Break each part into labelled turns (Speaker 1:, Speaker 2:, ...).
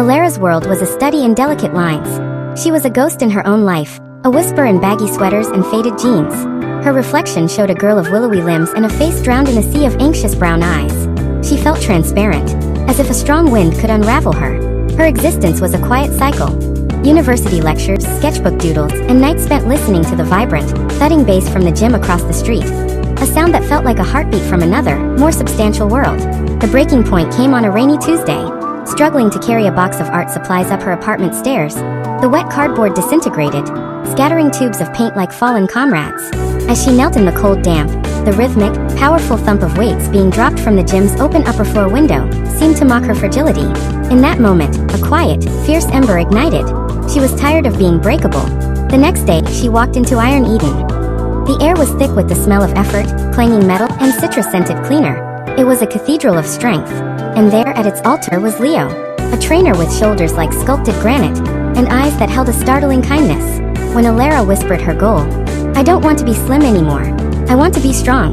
Speaker 1: Alara's world was a study in delicate lines. She was a ghost in her own life, a whisper in baggy sweaters and faded jeans. Her reflection showed a girl of willowy limbs and a face drowned in a sea of anxious brown eyes. She felt transparent, as if a strong wind could unravel her. Her existence was a quiet cycle. University lectures, sketchbook doodles, and nights spent listening to the vibrant, thudding bass from the gym across the street. A sound that felt like a heartbeat from another, more substantial world. The breaking point came on a rainy Tuesday. Struggling to carry a box of art supplies up her apartment stairs, the wet cardboard disintegrated, scattering tubes of paint like fallen comrades. As she knelt in the cold damp, the rhythmic, powerful thump of weights being dropped from the gym's open upper floor window seemed to mock her fragility. In that moment, a quiet, fierce ember ignited. She was tired of being breakable. The next day, she walked into Iron Eden. The air was thick with the smell of effort, clanging metal, and citrus-scented cleaner. It was a cathedral of strength. And there at its altar was Leo, a trainer with shoulders like sculpted granite, and eyes that held a startling kindness. When Alara whispered her goal, "I don't want to be slim anymore. I want to be strong,"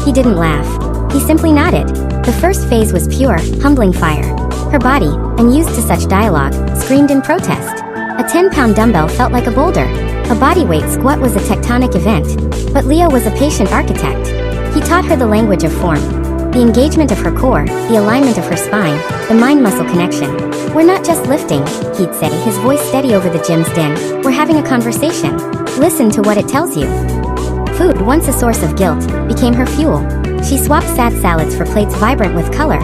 Speaker 1: he didn't laugh. He simply nodded. The first phase was pure, humbling fire. Her body, unused to such dialogue, screamed in protest. A 10-pound dumbbell felt like a boulder. A bodyweight squat was a tectonic event. But Leo was a patient architect. He taught her the language of form. The engagement of her core, the alignment of her spine, the mind-muscle connection. "We're not just lifting," he'd say, his voice steady over the gym's din. "We're having a conversation. Listen to what it tells you." Food, once a source of guilt, became her fuel. She swapped sad salads for plates vibrant with color.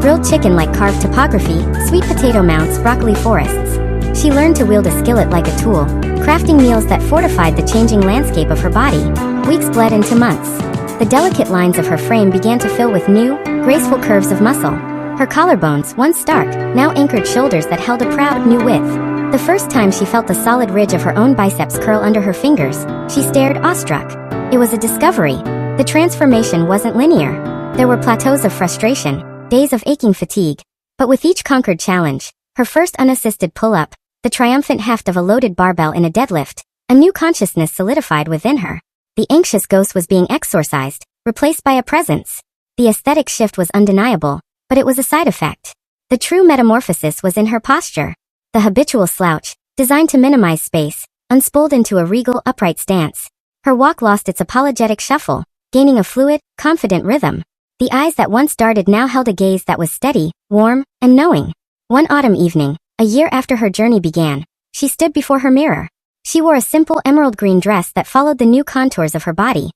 Speaker 1: Grilled chicken like carved topography, sweet potato mounts, broccoli forests. She learned to wield a skillet like a tool, crafting meals that fortified the changing landscape of her body. Weeks bled into months. The delicate lines of her frame began to fill with new, graceful curves of muscle. Her collarbones, once stark, now anchored shoulders that held a proud, new width. The first time she felt the solid ridge of her own biceps curl under her fingers, she stared awestruck. It was a discovery. The transformation wasn't linear. There were plateaus of frustration, days of aching fatigue. But with each conquered challenge, her first unassisted pull-up, the triumphant heft of a loaded barbell in a deadlift, a new consciousness solidified within her. The anxious ghost was being exorcised, replaced by a presence. The aesthetic shift was undeniable, but it was a side effect. The true metamorphosis was in her posture. The habitual slouch, designed to minimize space, unspooled into a regal, upright stance. Her walk lost its apologetic shuffle, gaining a fluid, confident rhythm. The eyes that once darted now held a gaze that was steady, warm, and knowing. One autumn evening, a year after her journey began, she stood before her mirror. She wore a simple emerald green dress that followed the new contours of her body.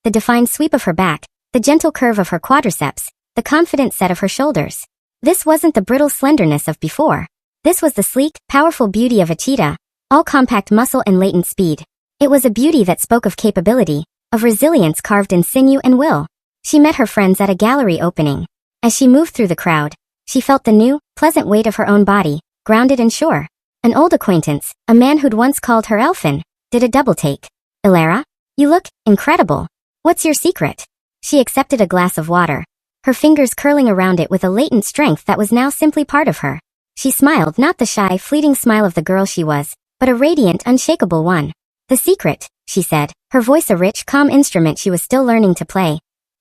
Speaker 1: The defined sweep of her back, the gentle curve of her quadriceps, the confident set of her shoulders. This wasn't the brittle slenderness of before. This was the sleek, powerful beauty of a cheetah, all compact muscle and latent speed. It was a beauty that spoke of capability, of resilience carved in sinew and will. She met her friends at a gallery opening. As she moved through the crowd, she felt the new, pleasant weight of her own body, grounded and sure. An old acquaintance, a man who'd once called her Elfin, did a double-take. "Alara? You look incredible. What's your secret?" She accepted a glass of water, her fingers curling around it with a latent strength that was now simply part of her. She smiled, not the shy, fleeting smile of the girl she was, but a radiant, unshakable one. "The secret," she said, her voice a rich, calm instrument she was still learning to play,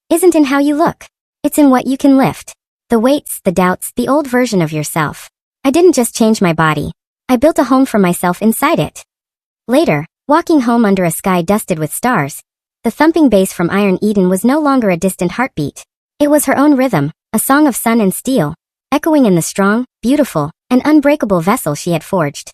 Speaker 1: "isn't in how you look. It's in what you can lift. The weights, the doubts, the old version of yourself. I didn't just change my body. I built a home for myself inside it." Later, walking home under a sky dusted with stars, the thumping bass from Iron Eden was no longer a distant heartbeat. It was her own rhythm, a song of sun and steel, echoing in the strong, beautiful, and unbreakable vessel she had forged.